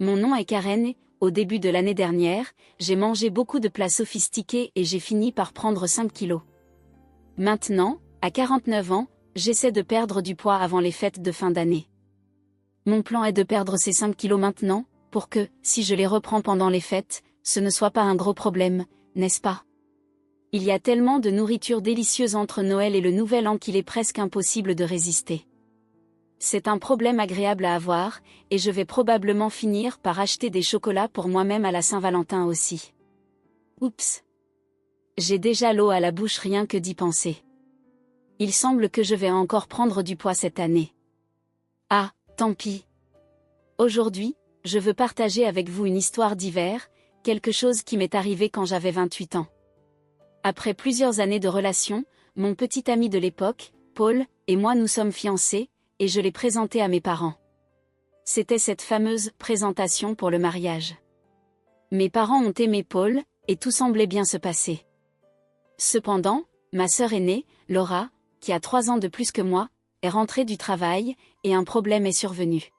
Mon nom est Karen et, au début de l'année dernière, j'ai mangé beaucoup de plats sophistiqués et j'ai fini par prendre 5 kilos. Maintenant, à 49 ans, j'essaie de perdre du poids avant les fêtes de fin d'année. Mon plan est de perdre ces 5 kilos maintenant, pour que, si je les reprends pendant les fêtes, ce ne soit pas un gros problème, n'est-ce pas? Il y a tellement de nourriture délicieuse entre Noël et le Nouvel An qu'il est presque impossible de résister. C'est un problème agréable à avoir, et je vais probablement finir par acheter des chocolats pour moi-même à la Saint-Valentin aussi. Oups! J'ai déjà l'eau à la bouche rien que d'y penser. Il semble que je vais encore prendre du poids cette année. Ah, tant pis. Aujourd'hui, je veux partager avec vous une histoire d'hiver, quelque chose qui m'est arrivé quand j'avais 28 ans. Après plusieurs années de relation, mon petit ami de l'époque, Paul, et moi nous sommes fiancés, et je l'ai présenté à mes parents. C'était cette fameuse présentation pour le mariage. Mes parents ont aimé Paul, et tout semblait bien se passer. Cependant, ma sœur aînée, Laura, qui a 3 ans de plus que moi, est rentrée du travail, et un problème est survenu.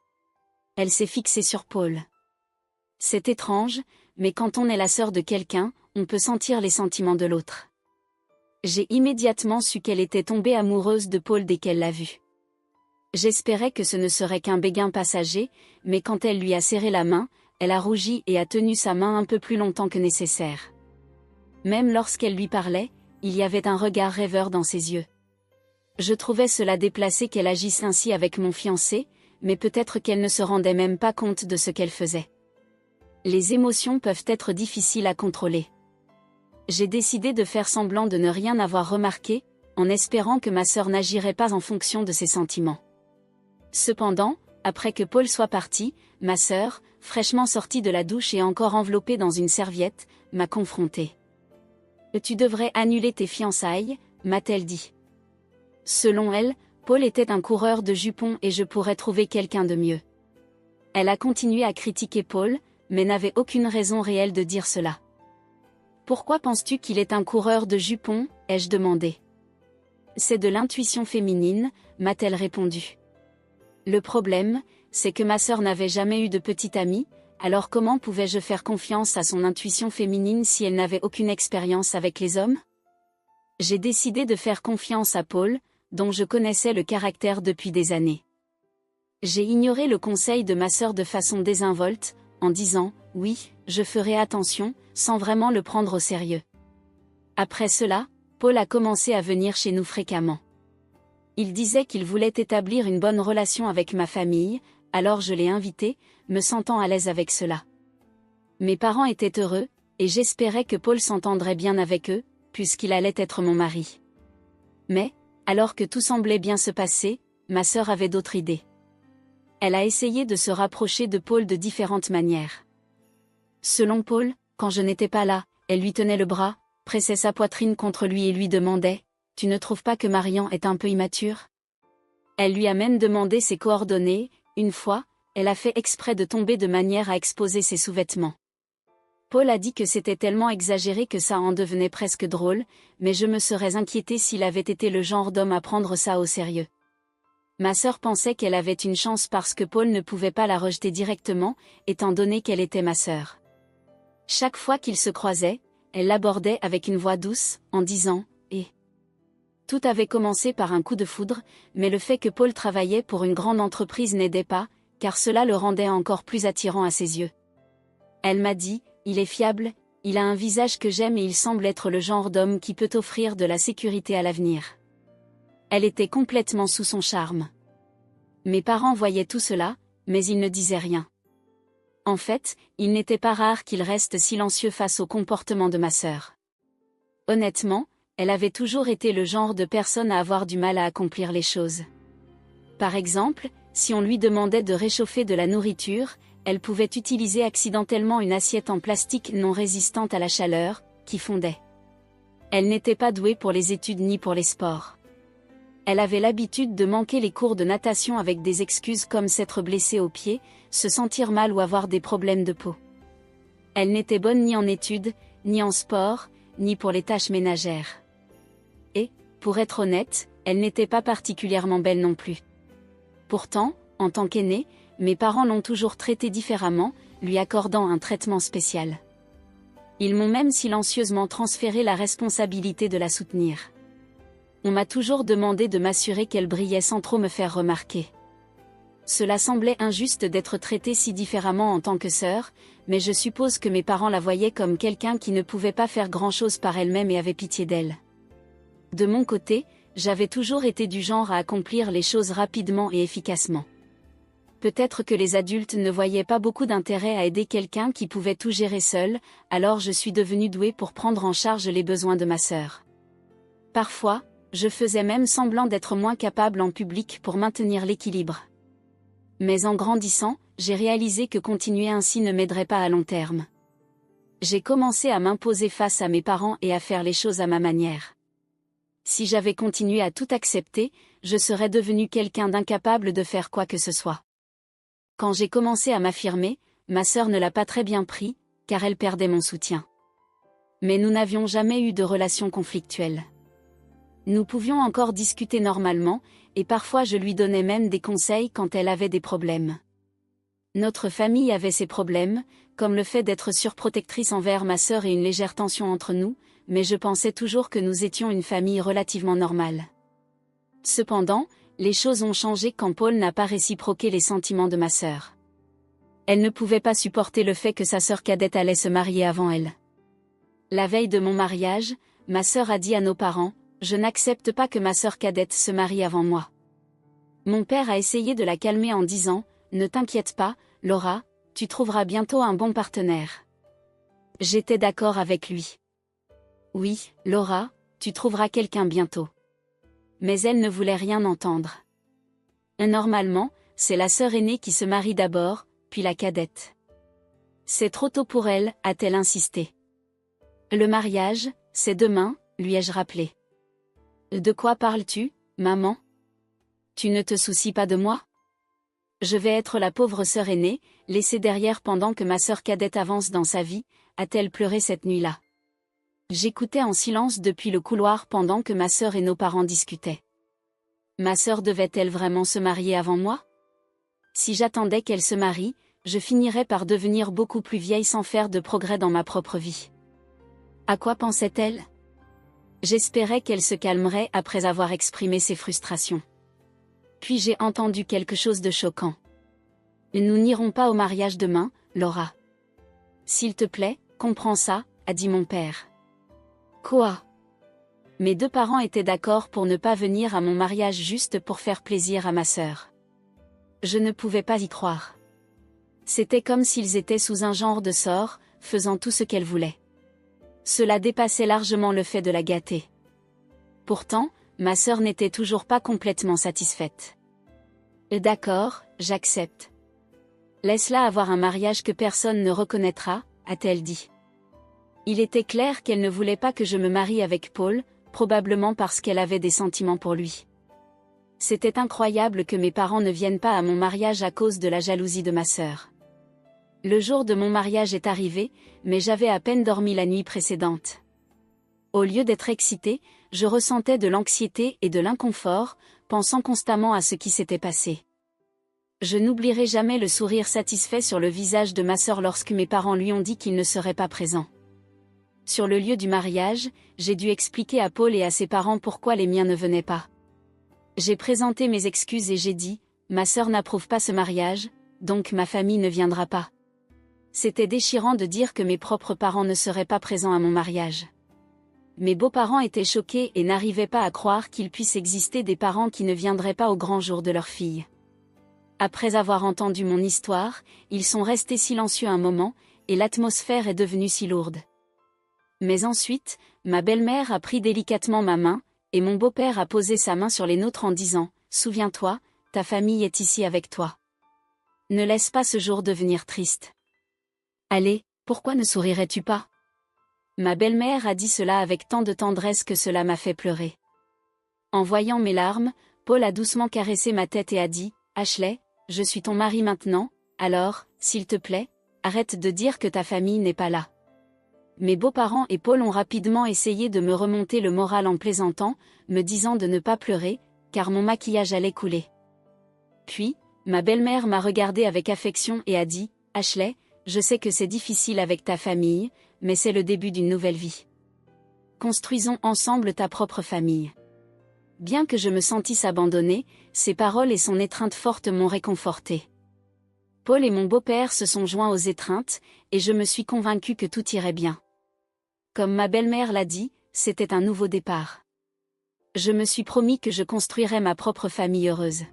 Elle s'est fixée sur Paul. C'est étrange, mais quand on est la sœur de quelqu'un, on peut sentir les sentiments de l'autre. J'ai immédiatement su qu'elle était tombée amoureuse de Paul dès qu'elle l'a vu. J'espérais que ce ne serait qu'un béguin passager, mais quand elle lui a serré la main, elle a rougi et a tenu sa main un peu plus longtemps que nécessaire. Même lorsqu'elle lui parlait, il y avait un regard rêveur dans ses yeux. Je trouvais cela déplacé qu'elle agisse ainsi avec mon fiancé, mais peut-être qu'elle ne se rendait même pas compte de ce qu'elle faisait. Les émotions peuvent être difficiles à contrôler. J'ai décidé de faire semblant de ne rien avoir remarqué, en espérant que ma sœur n'agirait pas en fonction de ses sentiments. Cependant, après que Paul soit parti, ma sœur, fraîchement sortie de la douche et encore enveloppée dans une serviette, m'a confrontée. « Tu devrais annuler tes fiançailles », m'a-t-elle dit. Selon elle, Paul était un coureur de jupons et je pourrais trouver quelqu'un de mieux. Elle a continué à critiquer Paul, mais n'avait aucune raison réelle de dire cela. « Pourquoi penses-tu qu'il est un coureur de jupons ?» ai-je demandé. « C'est de l'intuition féminine », m'a-t-elle répondu. Le problème, c'est que ma sœur n'avait jamais eu de petite amie, alors comment pouvais-je faire confiance à son intuition féminine si elle n'avait aucune expérience avec les hommes? J'ai décidé de faire confiance à Paul, dont je connaissais le caractère depuis des années. J'ai ignoré le conseil de ma sœur de façon désinvolte, en disant « oui, je ferai attention », sans vraiment le prendre au sérieux. Après cela, Paul a commencé à venir chez nous fréquemment. Il disait qu'il voulait établir une bonne relation avec ma famille, alors je l'ai invité, me sentant à l'aise avec cela. Mes parents étaient heureux, et j'espérais que Paul s'entendrait bien avec eux, puisqu'il allait être mon mari. Mais, alors que tout semblait bien se passer, ma sœur avait d'autres idées. Elle a essayé de se rapprocher de Paul de différentes manières. Selon Paul, quand je n'étais pas là, elle lui tenait le bras, pressait sa poitrine contre lui et lui demandait « Tu ne trouves pas que Marian est un peu immature ?» Elle lui a même demandé ses coordonnées. Une fois, elle a fait exprès de tomber de manière à exposer ses sous-vêtements. Paul a dit que c'était tellement exagéré que ça en devenait presque drôle, mais je me serais inquiétée s'il avait été le genre d'homme à prendre ça au sérieux. Ma sœur pensait qu'elle avait une chance parce que Paul ne pouvait pas la rejeter directement, étant donné qu'elle était ma sœur. Chaque fois qu'ils se croisaient, elle l'abordait avec une voix douce, en disant « Eh ». Tout avait commencé par un coup de foudre, mais le fait que Paul travaillait pour une grande entreprise n'aidait pas, car cela le rendait encore plus attirant à ses yeux. Elle m'a dit « Il est fiable, il a un visage que j'aime et il semble être le genre d'homme qui peut offrir de la sécurité à l'avenir. » Elle était complètement sous son charme. Mes parents voyaient tout cela, mais ils ne disaient rien. En fait, il n'était pas rare qu'ils restent silencieux face au comportement de ma sœur. Honnêtement, elle avait toujours été le genre de personne à avoir du mal à accomplir les choses. Par exemple, si on lui demandait de réchauffer de la nourriture, elle pouvait utiliser accidentellement une assiette en plastique non résistante à la chaleur, qui fondait. Elle n'était pas douée pour les études ni pour les sports. Elle avait l'habitude de manquer les cours de natation avec des excuses comme s'être blessée au pied, se sentir mal ou avoir des problèmes de peau. Elle n'était bonne ni en études, ni en sport, ni pour les tâches ménagères. Et, pour être honnête, elle n'était pas particulièrement belle non plus. Pourtant, en tant qu'aînée, mes parents l'ont toujours traitée différemment, lui accordant un traitement spécial. Ils m'ont même silencieusement transféré la responsabilité de la soutenir. On m'a toujours demandé de m'assurer qu'elle brillait sans trop me faire remarquer. Cela semblait injuste d'être traitée si différemment en tant que sœur, mais je suppose que mes parents la voyaient comme quelqu'un qui ne pouvait pas faire grand-chose par elle-même et avait pitié d'elle. De mon côté, j'avais toujours été du genre à accomplir les choses rapidement et efficacement. Peut-être que les adultes ne voyaient pas beaucoup d'intérêt à aider quelqu'un qui pouvait tout gérer seul, alors je suis devenue douée pour prendre en charge les besoins de ma sœur. Parfois, je faisais même semblant d'être moins capable en public pour maintenir l'équilibre. Mais en grandissant, j'ai réalisé que continuer ainsi ne m'aiderait pas à long terme. J'ai commencé à m'imposer face à mes parents et à faire les choses à ma manière. Si j'avais continué à tout accepter, je serais devenue quelqu'un d'incapable de faire quoi que ce soit. Quand j'ai commencé à m'affirmer, ma sœur ne l'a pas très bien pris, car elle perdait mon soutien. Mais nous n'avions jamais eu de relation conflictuelle. Nous pouvions encore discuter normalement, et parfois je lui donnais même des conseils quand elle avait des problèmes. Notre famille avait ses problèmes, comme le fait d'être surprotectrice envers ma sœur et une légère tension entre nous, mais je pensais toujours que nous étions une famille relativement normale. Cependant, les choses ont changé quand Paul n'a pas réciproqué les sentiments de ma sœur. Elle ne pouvait pas supporter le fait que sa sœur cadette allait se marier avant elle. La veille de mon mariage, ma sœur a dit à nos parents: « Je n'accepte pas que ma sœur cadette se marie avant moi. » Mon père a essayé de la calmer en disant: « Ne t'inquiète pas, Laura, tu trouveras bientôt un bon partenaire. » J'étais d'accord avec lui. Oui, Laura, tu trouveras quelqu'un bientôt. Mais elle ne voulait rien entendre. Normalement, c'est la sœur aînée qui se marie d'abord, puis la cadette. C'est trop tôt pour elle, a-t-elle insisté. Le mariage, c'est demain, lui ai-je rappelé. De quoi parles-tu, maman? Tu ne te soucies pas de moi? Je vais être la pauvre sœur aînée, laissée derrière pendant que ma sœur cadette avance dans sa vie, a-t-elle pleuré cette nuit-là? J'écoutais en silence depuis le couloir pendant que ma sœur et nos parents discutaient. Ma sœur devait-elle vraiment se marier avant moi? Si j'attendais qu'elle se marie, je finirais par devenir beaucoup plus vieille sans faire de progrès dans ma propre vie. À quoi pensait-elle? J'espérais qu'elle se calmerait après avoir exprimé ses frustrations. Puis j'ai entendu quelque chose de choquant. Nous n'irons pas au mariage demain, Laura. S'il te plaît, comprends ça, a dit mon père. Quoi? Mes deux parents étaient d'accord pour ne pas venir à mon mariage juste pour faire plaisir à ma sœur. Je ne pouvais pas y croire. C'était comme s'ils étaient sous un genre de sort, faisant tout ce qu'elle voulait. Cela dépassait largement le fait de la gâter. Pourtant, ma sœur n'était toujours pas complètement satisfaite. D'accord, j'accepte. Laisse-la avoir un mariage que personne ne reconnaîtra, a-t-elle dit. Il était clair qu'elle ne voulait pas que je me marie avec Paul, probablement parce qu'elle avait des sentiments pour lui. C'était incroyable que mes parents ne viennent pas à mon mariage à cause de la jalousie de ma sœur. Le jour de mon mariage est arrivé, mais j'avais à peine dormi la nuit précédente. Au lieu d'être excitée, je ressentais de l'anxiété et de l'inconfort, pensant constamment à ce qui s'était passé. Je n'oublierai jamais le sourire satisfait sur le visage de ma sœur lorsque mes parents lui ont dit qu'ils ne seraient pas présents. Sur le lieu du mariage, j'ai dû expliquer à Paul et à ses parents pourquoi les miens ne venaient pas. J'ai présenté mes excuses et j'ai dit: « Ma sœur n'approuve pas ce mariage, donc ma famille ne viendra pas. » C'était déchirant de dire que mes propres parents ne seraient pas présents à mon mariage. Mes beaux-parents étaient choqués et n'arrivaient pas à croire qu'il puisse exister des parents qui ne viendraient pas au grand jour de leur fille. Après avoir entendu mon histoire, ils sont restés silencieux un moment, et l'atmosphère est devenue si lourde. Mais ensuite, ma belle-mère a pris délicatement ma main, et mon beau-père a posé sa main sur les nôtres en disant: « Souviens-toi, ta famille est ici avec toi. Ne laisse pas ce jour devenir triste. » Allez, pourquoi ne sourirais-tu pas? Ma belle-mère a dit cela avec tant de tendresse que cela m'a fait pleurer. En voyant mes larmes, Paul a doucement caressé ma tête et a dit: « Ashley, je suis ton mari maintenant, alors, s'il te plaît, arrête de dire que ta famille n'est pas là. » Mes beaux-parents et Paul ont rapidement essayé de me remonter le moral en plaisantant, me disant de ne pas pleurer, car mon maquillage allait couler. Puis, Ma belle-mère m'a regardé avec affection et a dit, « Ashley, je sais que c'est difficile avec ta famille, mais c'est le début d'une nouvelle vie. Construisons ensemble ta propre famille. » Bien que je me sentisse abandonnée, ses paroles et son étreinte forte m'ont réconfortée. Paul et mon beau-père se sont joints aux étreintes, et je me suis convaincue que tout irait bien. Comme ma belle-mère l'a dit, c'était un nouveau départ. Je me suis promis que je construirais ma propre famille heureuse.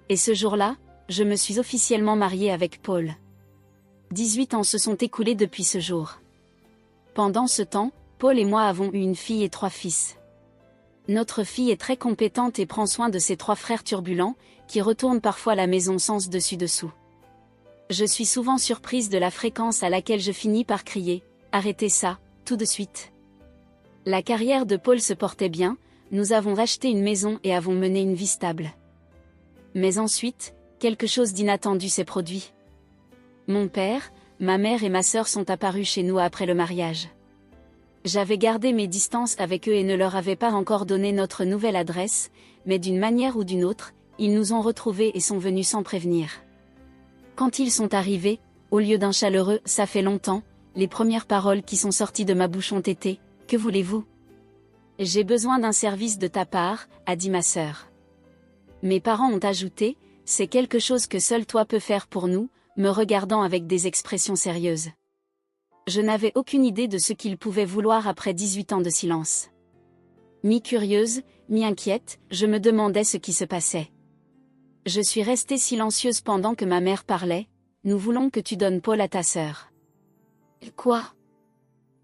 Et ce jour-là, je me suis officiellement mariée avec Paul. 18 ans se sont écoulés depuis ce jour. Pendant ce temps, Paul et moi avons eu une fille et 3 fils. Notre fille est très compétente et prend soin de ses 3 frères turbulents, qui retournent parfois la maison sens dessus-dessous. Je suis souvent surprise de la fréquence à laquelle je finis par crier « Arrêtez ça, tout de suite !» La carrière de Paul se portait bien, nous avons acheté une maison et avons mené une vie stable. Mais ensuite, quelque chose d'inattendu s'est produit. Mon père, ma mère et ma sœur sont apparus chez nous après le mariage. J'avais gardé mes distances avec eux et ne leur avais pas encore donné notre nouvelle adresse, mais d'une manière ou d'une autre, ils nous ont retrouvés et sont venus sans prévenir. Quand ils sont arrivés, au lieu d'un chaleureux « ça fait longtemps », les premières paroles qui sont sorties de ma bouche ont été « que voulez-vous » ? « J'ai besoin d'un service de ta part », a dit ma sœur. Mes parents ont ajouté « c'est quelque chose que seul toi peux faire pour nous », me regardant avec des expressions sérieuses. Je n'avais aucune idée de ce qu'ils pouvaient vouloir après 18 ans de silence. Mi-curieuse, mi-inquiète, je me demandais ce qui se passait. Je suis restée silencieuse pendant que ma mère parlait. « Nous voulons que tu donnes Paul à ta sœur. » Quoi ?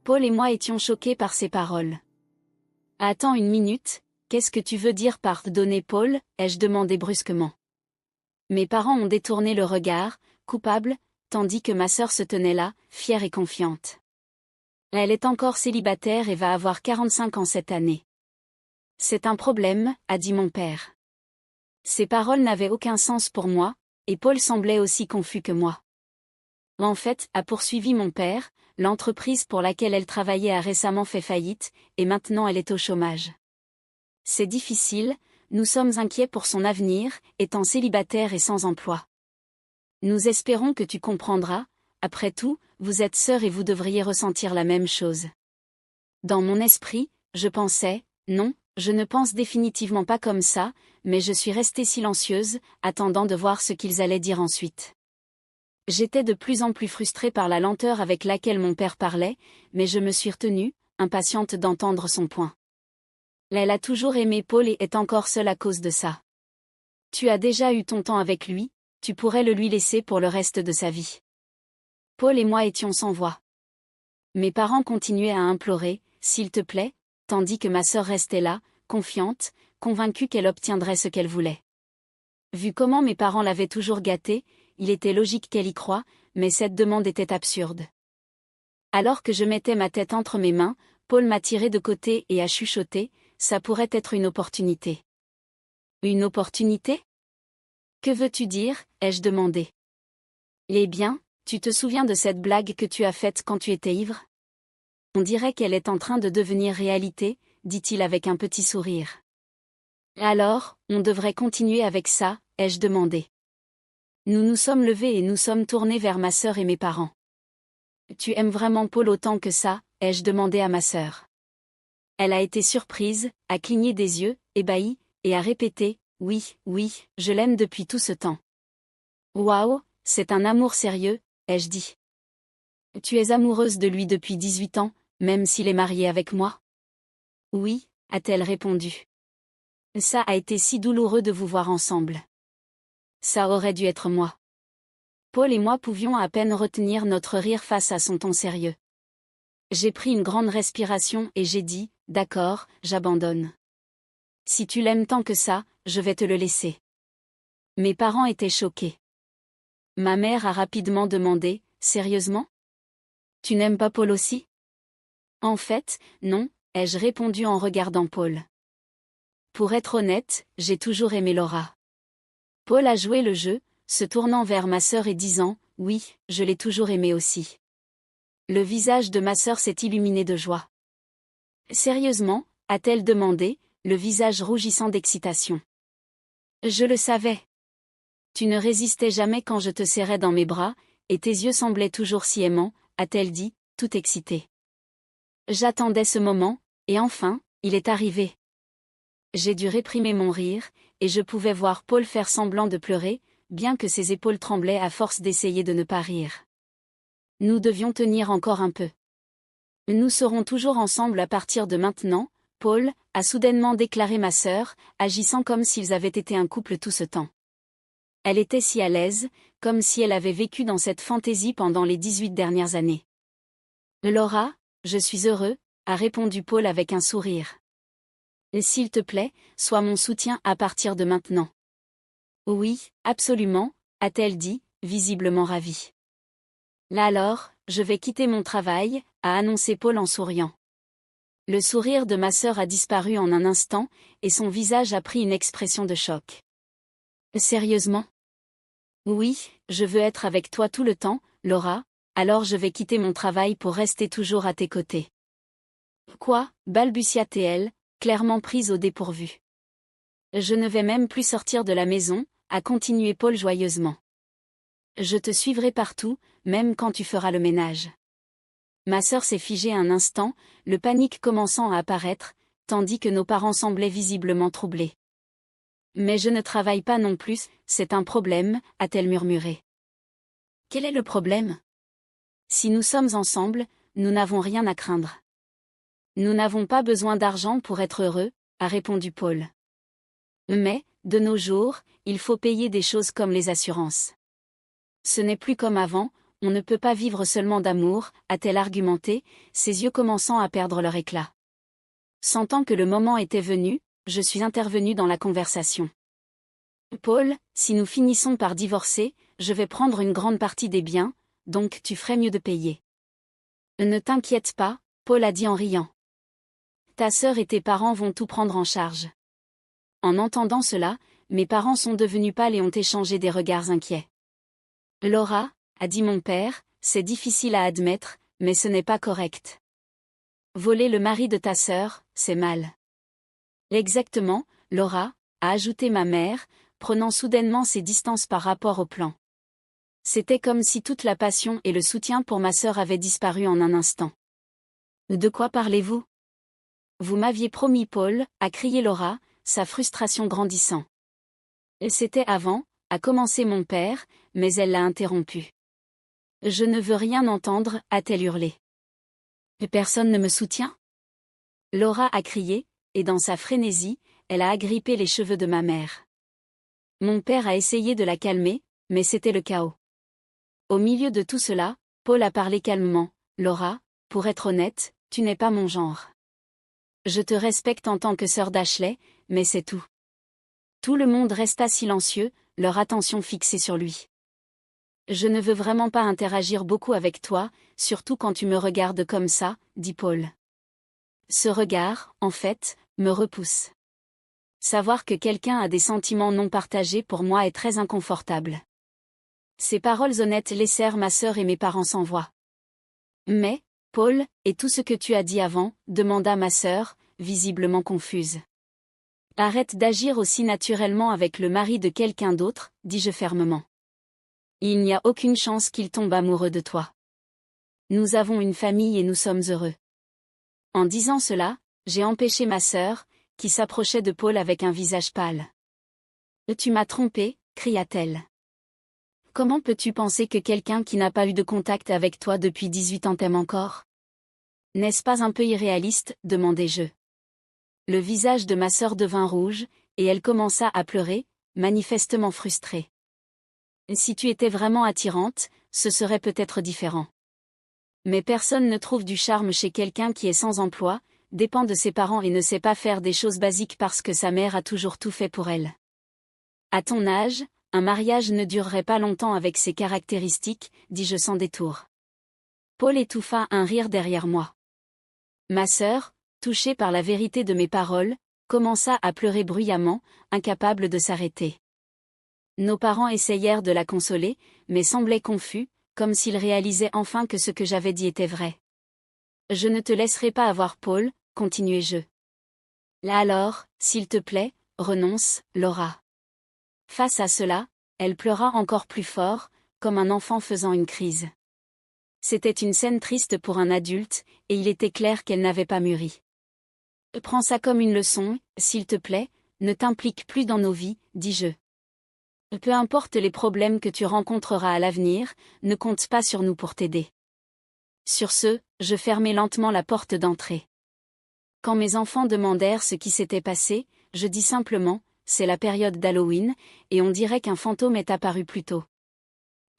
Paul et moi étions choqués par ces paroles. « Attends une minute, qu'est-ce que tu veux dire par « donner Paul » ai-je demandé brusquement. Mes parents ont détourné le regard, coupables, tandis que ma sœur se tenait là, fière et confiante. Elle est encore célibataire et va avoir 45 ans cette année. « C'est un problème », a dit mon père. Ces paroles n'avaient aucun sens pour moi, et Paul semblait aussi confus que moi. En fait, a poursuivi mon père, l'entreprise pour laquelle elle travaillait a récemment fait faillite, et maintenant elle est au chômage. C'est difficile, nous sommes inquiets pour son avenir, étant célibataire et sans emploi. Nous espérons que tu comprendras, après tout, vous êtes sœurs et vous devriez ressentir la même chose. Dans mon esprit, je pensais, non, je ne pense définitivement pas comme ça, mais je suis restée silencieuse, attendant de voir ce qu'ils allaient dire ensuite. J'étais de plus en plus frustrée par la lenteur avec laquelle mon père parlait, mais je me suis retenue, impatiente d'entendre son point. Elle a toujours aimé Paul et est encore seule à cause de ça. Tu as déjà eu ton temps avec lui, tu pourrais le lui laisser pour le reste de sa vie. Paul et moi étions sans voix. Mes parents continuaient à implorer, s'il te plaît, tandis que ma sœur restait là, confiante, convaincue qu'elle obtiendrait ce qu'elle voulait. Vu comment mes parents l'avaient toujours gâtée, il était logique qu'elle y croie, mais cette demande était absurde. Alors que je mettais ma tête entre mes mains, Paul m'a tiré de côté et a chuchoté, ça pourrait être une opportunité. Une opportunité ? Que veux-tu dire, ai-je demandé. Eh bien, tu te souviens de cette blague que tu as faite quand tu étais ivre ? On dirait qu'elle est en train de devenir réalité, dit-il avec un petit sourire. Alors, on devrait continuer avec ça, ai-je demandé. Nous nous sommes levés et nous sommes tournés vers ma sœur et mes parents. Tu aimes vraiment Paul autant que ça, ai-je demandé à ma sœur. Elle a été surprise, a cligné des yeux, ébahie, et a répété, oui, oui, je l'aime depuis tout ce temps. Waouh, c'est un amour sérieux, ai-je dit. Tu es amoureuse de lui depuis 18 ans, même s'il est marié avec moi ? Oui, a-t-elle répondu. Ça a été si douloureux de vous voir ensemble. Ça aurait dû être moi. Paul et moi pouvions à peine retenir notre rire face à son ton sérieux. J'ai pris une grande respiration et j'ai dit, d'accord, j'abandonne. Si tu l'aimes tant que ça, je vais te le laisser. Mes parents étaient choqués. Ma mère a rapidement demandé, sérieusement ? Tu n'aimes pas Paul aussi ? En fait, non, ai-je répondu en regardant Paul. Pour être honnête, j'ai toujours aimé Laura. Paul a joué le jeu, se tournant vers ma sœur et disant, oui, je l'ai toujours aimé aussi. Le visage de ma sœur s'est illuminé de joie. Sérieusement, a-t-elle demandé, le visage rougissant d'excitation. Je le savais. Tu ne résistais jamais quand je te serrais dans mes bras, et tes yeux semblaient toujours si aimants, a-t-elle dit, tout excitée. J'attendais ce moment, et enfin, il est arrivé. J'ai dû réprimer mon rire, et je pouvais voir Paul faire semblant de pleurer, bien que ses épaules tremblaient à force d'essayer de ne pas rire. Nous devions tenir encore un peu. Nous serons toujours ensemble à partir de maintenant, Paul, a soudainement déclaré ma sœur, agissant comme s'ils avaient été un couple tout ce temps. Elle était si à l'aise, comme si elle avait vécu dans cette fantaisie pendant les 18 dernières années. Laura, je suis heureux, a répondu Paul avec un sourire. S'il te plaît, sois mon soutien à partir de maintenant. Oui, absolument, a-t-elle dit, visiblement ravie. Là alors, je vais quitter mon travail, a annoncé Paul en souriant. Le sourire de ma sœur a disparu en un instant, et son visage a pris une expression de choc. Sérieusement? Oui, je veux être avec toi tout le temps, Laura, alors je vais quitter mon travail pour rester toujours à tes côtés. Quoi, balbutia-t-elle, clairement prise au dépourvu. Je ne vais même plus sortir de la maison, a continué Paul joyeusement. Je te suivrai partout, même quand tu feras le ménage. Ma sœur s'est figée un instant, le panique commençant à apparaître, tandis que nos parents semblaient visiblement troublés. Mais je ne travaille pas non plus, c'est un problème, a-t-elle murmuré. Quel est le problème? Si nous sommes ensemble, nous n'avons rien à craindre. Nous n'avons pas besoin d'argent pour être heureux, a répondu Paul. Mais, de nos jours, il faut payer des choses comme les assurances. Ce n'est plus comme avant, on ne peut pas vivre seulement d'amour, a-t-elle argumenté, ses yeux commençant à perdre leur éclat. Sentant que le moment était venu, je suis intervenue dans la conversation. Paul, si nous finissons par divorcer, je vais prendre une grande partie des biens, donc tu ferais mieux de payer. Ne t'inquiète pas, Paul a dit en riant. Ta sœur et tes parents vont tout prendre en charge. En entendant cela, mes parents sont devenus pâles et ont échangé des regards inquiets. Laura, a dit mon père, c'est difficile à admettre, mais ce n'est pas correct. Voler le mari de ta sœur, c'est mal. Exactement, Laura, a ajouté ma mère, prenant soudainement ses distances par rapport au plan. C'était comme si toute la passion et le soutien pour ma sœur avaient disparu en un instant. De quoi parlez-vous? Vous m'aviez promis Paul, a crié Laura, sa frustration grandissant. C'était avant, a commencé mon père, mais elle l'a interrompu. Je ne veux rien entendre, a-t-elle hurlé. Personne ne me soutient? Laura a crié, et dans sa frénésie, elle a agrippé les cheveux de ma mère. Mon père a essayé de la calmer, mais c'était le chaos. Au milieu de tout cela, Paul a parlé calmement. Laura, pour être honnête, tu n'es pas mon genre. Je te respecte en tant que sœur d'Ashley, mais c'est tout. Tout le monde resta silencieux, leur attention fixée sur lui. Je ne veux vraiment pas interagir beaucoup avec toi, surtout quand tu me regardes comme ça, dit Paul. Ce regard, en fait, me repousse. Savoir que quelqu'un a des sentiments non partagés pour moi est très inconfortable. Ces paroles honnêtes laissèrent ma sœur et mes parents sans voix. Mais, Paul, et tout ce que tu as dit avant, demanda ma sœur, visiblement confuse. Arrête d'agir aussi naturellement avec le mari de quelqu'un d'autre, dis-je fermement. Il n'y a aucune chance qu'il tombe amoureux de toi. Nous avons une famille et nous sommes heureux. En disant cela, j'ai empêché ma sœur, qui s'approchait de Paul avec un visage pâle. Tu m'as trompé, cria-t-elle. Comment peux-tu penser que quelqu'un qui n'a pas eu de contact avec toi depuis 18 ans t'aime encore? N'est-ce pas un peu irréaliste, demandai-je. Le visage de ma sœur devint rouge, et elle commença à pleurer, manifestement frustrée. Si tu étais vraiment attirante, ce serait peut-être différent. Mais personne ne trouve du charme chez quelqu'un qui est sans emploi, dépend de ses parents et ne sait pas faire des choses basiques parce que sa mère a toujours tout fait pour elle. À ton âge, un mariage ne durerait pas longtemps avec ces caractéristiques, dis-je sans détour. Paul étouffa un rire derrière moi. Ma sœur, touchée par la vérité de mes paroles, commença à pleurer bruyamment, incapable de s'arrêter. Nos parents essayèrent de la consoler, mais semblaient confus, comme s'ils réalisaient enfin que ce que j'avais dit était vrai. Je ne te laisserai pas avoir Paul, continuai-je. Là alors, s'il te plaît, renonce, Laura. Face à cela, Elle pleura encore plus fort, comme un enfant faisant une crise. C'était une scène triste pour un adulte, et il était clair qu'elle n'avait pas mûri. Prends ça comme une leçon, s'il te plaît, ne t'implique plus dans nos vies, dis-je. Peu importe les problèmes que tu rencontreras à l'avenir, ne compte pas sur nous pour t'aider. Sur ce, je fermai lentement la porte d'entrée. Quand mes enfants demandèrent ce qui s'était passé, je dis simplement, c'est la période d'Halloween, et on dirait qu'un fantôme est apparu plus tôt.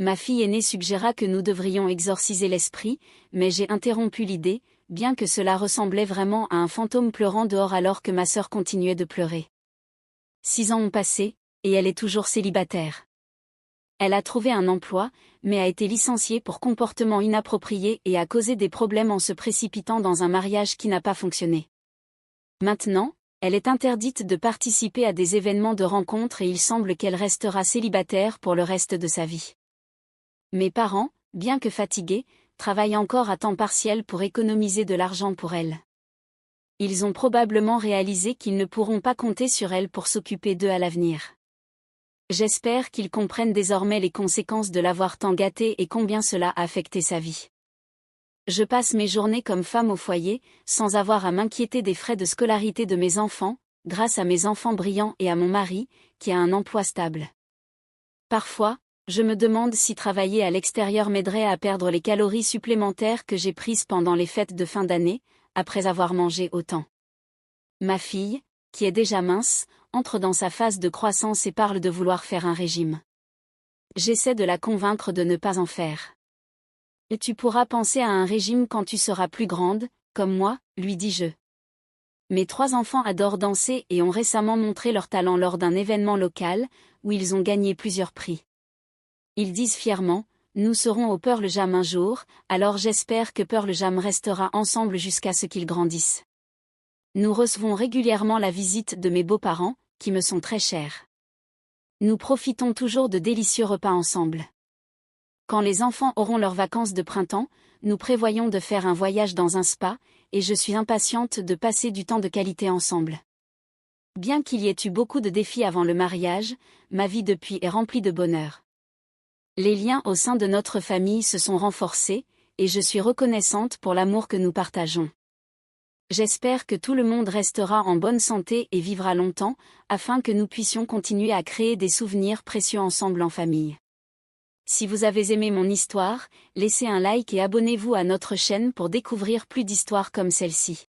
Ma fille aînée suggéra que nous devrions exorciser l'esprit, mais j'ai interrompu l'idée, bien que cela ressemblait vraiment à un fantôme pleurant dehors alors que ma sœur continuait de pleurer. 6 ans ont passé, et elle est toujours célibataire. Elle a trouvé un emploi, mais a été licenciée pour comportement inapproprié et a causé des problèmes en se précipitant dans un mariage qui n'a pas fonctionné. Maintenant, elle est interdite de participer à des événements de rencontre et il semble qu'elle restera célibataire pour le reste de sa vie. Mes parents, bien que fatigués, travaillent encore à temps partiel pour économiser de l'argent pour elle. Ils ont probablement réalisé qu'ils ne pourront pas compter sur elle pour s'occuper d'eux à l'avenir. J'espère qu'ils comprennent désormais les conséquences de l'avoir tant gâtée et combien cela a affecté sa vie. Je passe mes journées comme femme au foyer, sans avoir à m'inquiéter des frais de scolarité de mes enfants, grâce à mes enfants brillants et à mon mari, qui a un emploi stable. Parfois, je me demande si travailler à l'extérieur m'aiderait à perdre les calories supplémentaires que j'ai prises pendant les fêtes de fin d'année, après avoir mangé autant. Ma fille, qui est déjà mince, entre dans sa phase de croissance et parle de vouloir faire un régime. J'essaie de la convaincre de ne pas en faire. Et tu pourras penser à un régime quand tu seras plus grande, comme moi, lui dis-je. Mes 3 enfants adorent danser et ont récemment montré leur talent lors d'un événement local, où ils ont gagné plusieurs prix. Ils disent fièrement, nous serons au Pearl Jam un jour, alors j'espère que Pearl Jam restera ensemble jusqu'à ce qu'ils grandissent. Nous recevons régulièrement la visite de mes beaux-parents, qui me sont très chers. Nous profitons toujours de délicieux repas ensemble. Quand les enfants auront leurs vacances de printemps, nous prévoyons de faire un voyage dans un spa, et je suis impatiente de passer du temps de qualité ensemble. Bien qu'il y ait eu beaucoup de défis avant le mariage, ma vie depuis est remplie de bonheur. Les liens au sein de notre famille se sont renforcés, et je suis reconnaissante pour l'amour que nous partageons. J'espère que tout le monde restera en bonne santé et vivra longtemps, afin que nous puissions continuer à créer des souvenirs précieux ensemble en famille. Si vous avez aimé mon histoire, laissez un like et abonnez-vous à notre chaîne pour découvrir plus d'histoires comme celle-ci.